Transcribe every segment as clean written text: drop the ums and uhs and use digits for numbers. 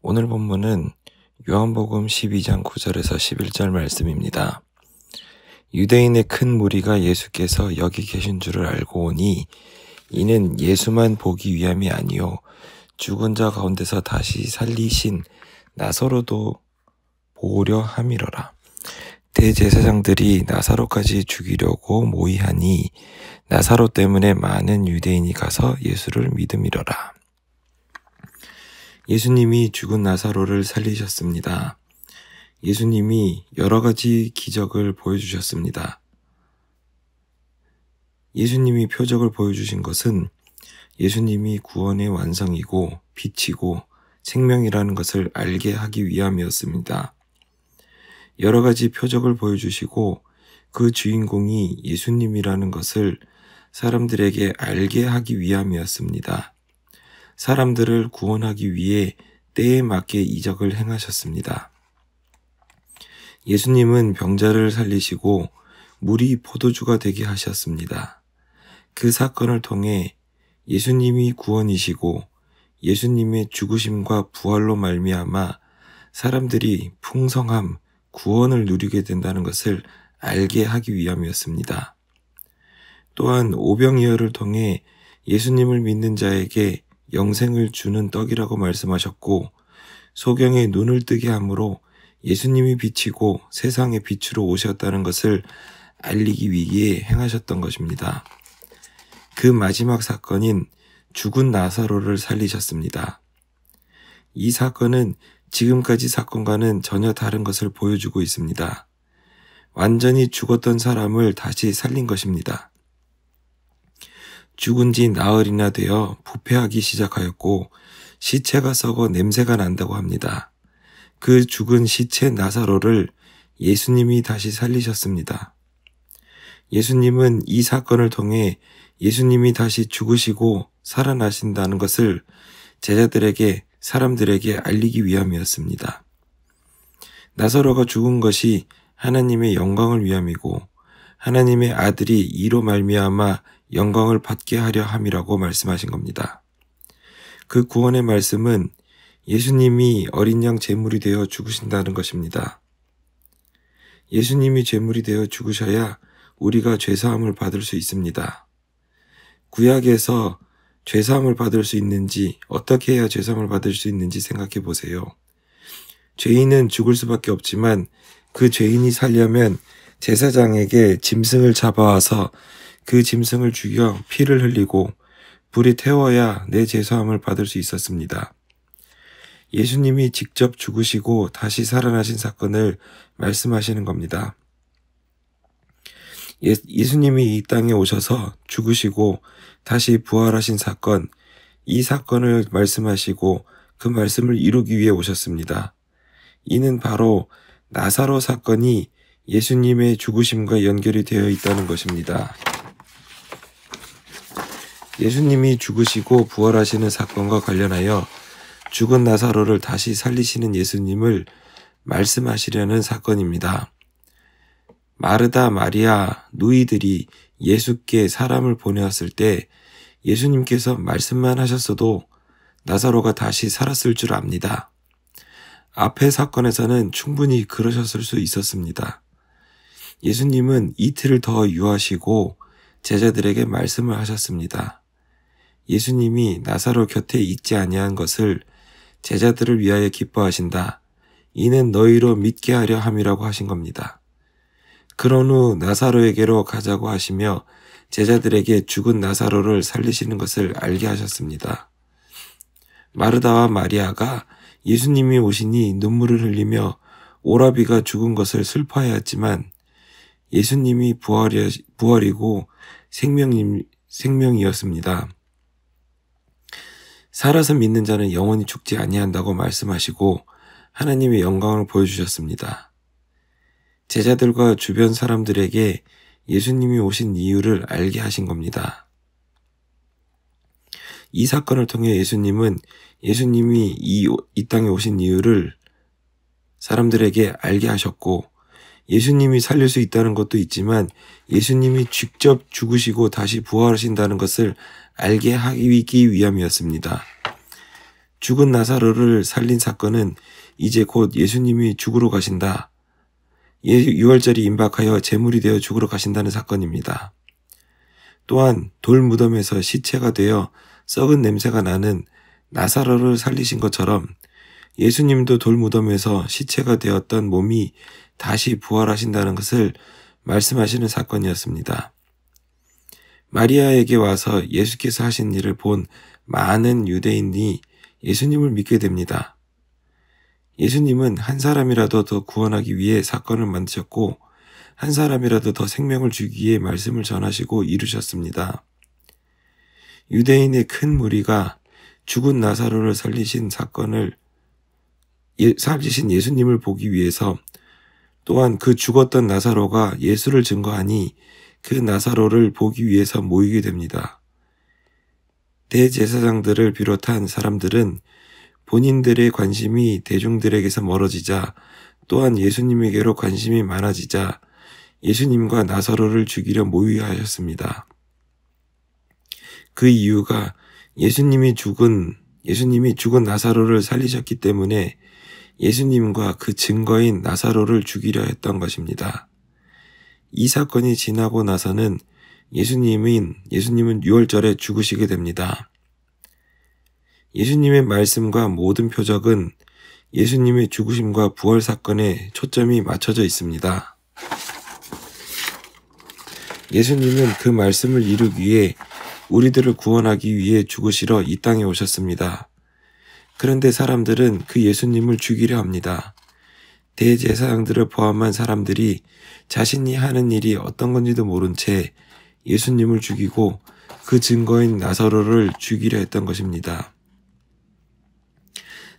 오늘 본문은 요한복음 12장 9절에서 11절 말씀입니다. 유대인의 큰 무리가 예수께서 여기 계신 줄을 알고 오니 이는 예수만 보기 위함이 아니요 죽은 자 가운데서 다시 살리신 나사로도 보려 함이러라. 대제사장들이 나사로까지 죽이려고 모의하니 나사로 때문에 많은 유대인이 가서 예수를 믿음이러라. 예수님이 죽은 나사로를 살리셨습니다. 예수님이 여러 가지 기적을 보여주셨습니다. 예수님이 표적을 보여주신 것은 예수님이 구원의 완성이고 빛이고 생명이라는 것을 알게 하기 위함이었습니다. 여러 가지 표적을 보여주시고 그 주인공이 예수님이라는 것을 사람들에게 알게 하기 위함이었습니다. 사람들을 구원하기 위해 때에 맞게 이적을 행하셨습니다. 예수님은 병자를 살리시고 물이 포도주가 되게 하셨습니다. 그 사건을 통해 예수님이 구원이시고 예수님의 죽으심과 부활로 말미암아 사람들이 풍성함, 구원을 누리게 된다는 것을 알게 하기 위함이었습니다. 또한 오병이어를 통해 예수님을 믿는 자에게 영생을 주는 떡이라고 말씀하셨고 소경의 눈을 뜨게 함으로 예수님이 빛이고 세상의 빛으로 오셨다는 것을 알리기 위해 행하셨던 것입니다. 그 마지막 사건인 죽은 나사로를 살리셨습니다. 이 사건은 지금까지 사건과는 전혀 다른 것을 보여주고 있습니다. 완전히 죽었던 사람을 다시 살린 것입니다. 죽은 지 나흘이나 되어 부패하기 시작하였고 시체가 썩어 냄새가 난다고 합니다. 그 죽은 시체 나사로를 예수님이 다시 살리셨습니다. 예수님은 이 사건을 통해 예수님이 다시 죽으시고 살아나신다는 것을 제자들에게, 사람들에게 알리기 위함이었습니다. 나사로가 죽은 것이 하나님의 영광을 위함이고 하나님의 아들이 이로 말미암아 영광을 받게 하려 함이라고 말씀하신 겁니다. 그 구원의 말씀은 예수님이 어린 양 제물이 되어 죽으신다는 것입니다. 예수님이 제물이 되어 죽으셔야 우리가 죄사함을 받을 수 있습니다. 구약에서 죄사함을 받을 수 있는지, 어떻게 해야 죄사함을 받을 수 있는지 생각해 보세요. 죄인은 죽을 수밖에 없지만 그 죄인이 살려면 제사장에게 짐승을 잡아와서 그 짐승을 죽여 피를 흘리고 불이 태워야 내 죄사함을 받을 수 있었습니다. 예수님이 직접 죽으시고 다시 살아나신 사건을 말씀하시는 겁니다. 예수님이 이 땅에 오셔서 죽으시고 다시 부활하신 사건, 이 사건을 말씀하시고 그 말씀을 이루기 위해 오셨습니다. 이는 바로 나사로 사건이 예수님의 죽으심과 연결이 되어 있다는 것입니다. 예수님이 죽으시고 부활하시는 사건과 관련하여 죽은 나사로를 다시 살리시는 예수님을 말씀하시려는 사건입니다. 마르다, 마리아, 누이들이 예수께 사람을 보내었을 때 예수님께서 말씀만 하셨어도 나사로가 다시 살았을 줄 압니다. 앞의 사건에서는 충분히 그러셨을 수 있었습니다. 예수님은 이틀을 더 유하시고 제자들에게 말씀을 하셨습니다. 예수님이 나사로 곁에 있지 아니한 것을 제자들을 위하여 기뻐하신다. 이는 너희로 믿게 하려 함이라고 하신 겁니다. 그런 후 나사로에게로 가자고 하시며 제자들에게 죽은 나사로를 살리시는 것을 알게 하셨습니다. 마르다와 마리아가 예수님이 오시니 눈물을 흘리며 오라비가 죽은 것을 슬퍼하였지만 예수님이 부활이고 생명이었습니다. 살아서 믿는 자는 영원히 죽지 아니한다고 말씀하시고 하나님의 영광을 보여주셨습니다. 제자들과 주변 사람들에게 예수님이 오신 이유를 알게 하신 겁니다. 이 사건을 통해 예수님이 이 땅에 오신 이유를 사람들에게 알게 하셨고 예수님이 살릴 수 있다는 것도 있지만 예수님이 직접 죽으시고 다시 부활하신다는 것을 알게 하기 위함이었습니다. 죽은 나사로를 살린 사건은 이제 곧 예수님이 죽으러 가신다. 유월절이 임박하여 제물이 되어 죽으러 가신다는 사건입니다. 또한 돌 무덤에서 시체가 되어 썩은 냄새가 나는 나사로를 살리신 것처럼 예수님도 돌 무덤에서 시체가 되었던 몸이 다시 부활하신다는 것을 말씀하시는 사건이었습니다. 마리아에게 와서 예수께서 하신 일을 본 많은 유대인이 예수님을 믿게 됩니다. 예수님은 한 사람이라도 더 구원하기 위해 사건을 만드셨고 한 사람이라도 더 생명을 주기 위해 말씀을 전하시고 이루셨습니다. 유대인의 큰 무리가 죽은 나사로를 살리신 예수님을 보기 위해서 또한 그 죽었던 나사로가 예수를 증거하니 그 나사로를 보기 위해서 모이게 됩니다. 대제사장들을 비롯한 사람들은 본인들의 관심이 대중들에게서 멀어지자 또한 예수님에게로 관심이 많아지자 예수님과 나사로를 죽이려 모의하였습니다. 그 이유가 예수님이 죽은 나사로를 살리셨기 때문에 예수님과 그 증거인 나사로를 죽이려 했던 것입니다. 이 사건이 지나고 나서는 예수님은 유월절에 죽으시게 됩니다. 예수님의 말씀과 모든 표적은 예수님의 죽으심과 부활 사건에 초점이 맞춰져 있습니다. 예수님은 그 말씀을 이루기 위해 우리들을 구원하기 위해 죽으시러 이 땅에 오셨습니다. 그런데 사람들은 그 예수님을 죽이려 합니다. 대제사장들을 포함한 사람들이 자신이 하는 일이 어떤 건지도 모른 채 예수님을 죽이고 그 증거인 나사로를 죽이려 했던 것입니다.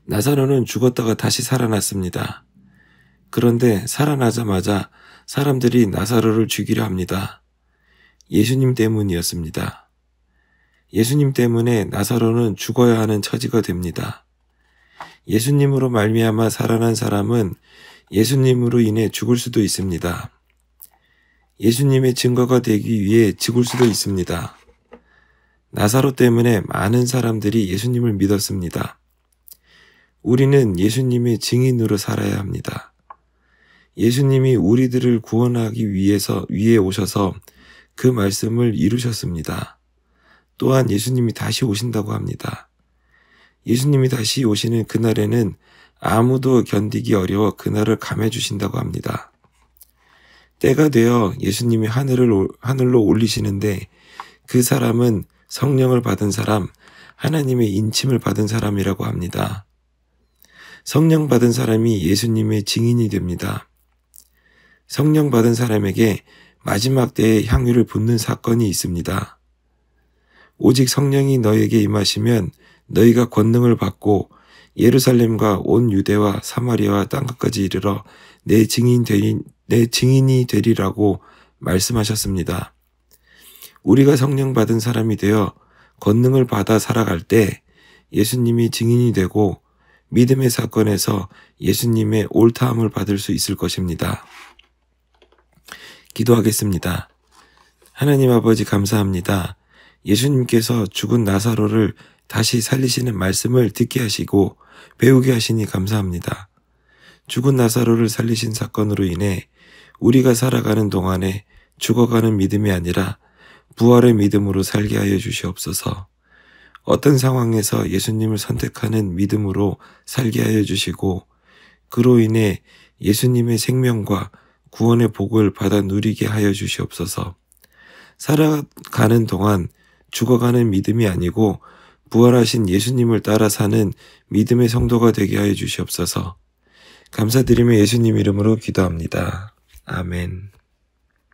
나사로는 죽었다가 다시 살아났습니다. 그런데 살아나자마자 사람들이 나사로를 죽이려 합니다. 예수님 때문이었습니다. 예수님 때문에 나사로는 죽어야 하는 처지가 됩니다. 예수님으로 말미암아 살아난 사람은 예수님으로 인해 죽을 수도 있습니다. 예수님의 증거가 되기 위해 죽을 수도 있습니다. 나사로 때문에 많은 사람들이 예수님을 믿었습니다. 우리는 예수님의 증인으로 살아야 합니다. 예수님이 우리들을 구원하기 위해 오셔서 그 말씀을 이루셨습니다. 또한 예수님이 다시 오신다고 합니다. 예수님이 다시 오시는 그날에는 아무도 견디기 어려워 그날을 감해 주신다고 합니다. 때가 되어 예수님이 하늘로 올리시는데 그 사람은 성령을 받은 사람, 하나님의 인침을 받은 사람이라고 합니다. 성령 받은 사람이 예수님의 증인이 됩니다. 성령 받은 사람에게 마지막 때에 향유를 붓는 사건이 있습니다. 오직 성령이 너에게 임하시면 너희가 권능을 받고 예루살렘과 온 유대와 사마리아와 땅끝까지 이르러 내 증인이 되리라고 말씀하셨습니다. 우리가 성령 받은 사람이 되어 권능을 받아 살아갈 때 예수님이 증인이 되고 믿음의 사건에서 예수님의 옳다함을 받을 수 있을 것입니다. 기도하겠습니다. 하나님 아버지 감사합니다. 예수님께서 죽은 나사로를 다시 살리시는 말씀을 듣게 하시고 배우게 하시니 감사합니다. 죽은 나사로를 살리신 사건으로 인해 우리가 살아가는 동안에 죽어가는 믿음이 아니라 부활의 믿음으로 살게 하여 주시옵소서. 어떤 상황에서 예수님을 선택하는 믿음으로 살게 하여 주시고 그로 인해 예수님의 생명과 구원의 복을 받아 누리게 하여 주시옵소서. 살아가는 동안 죽어가는 믿음이 아니고 부활하신 예수님을 따라 사는 믿음의 성도가 되게 하여 주시옵소서. 감사드리며 예수님 이름으로 기도합니다. 아멘.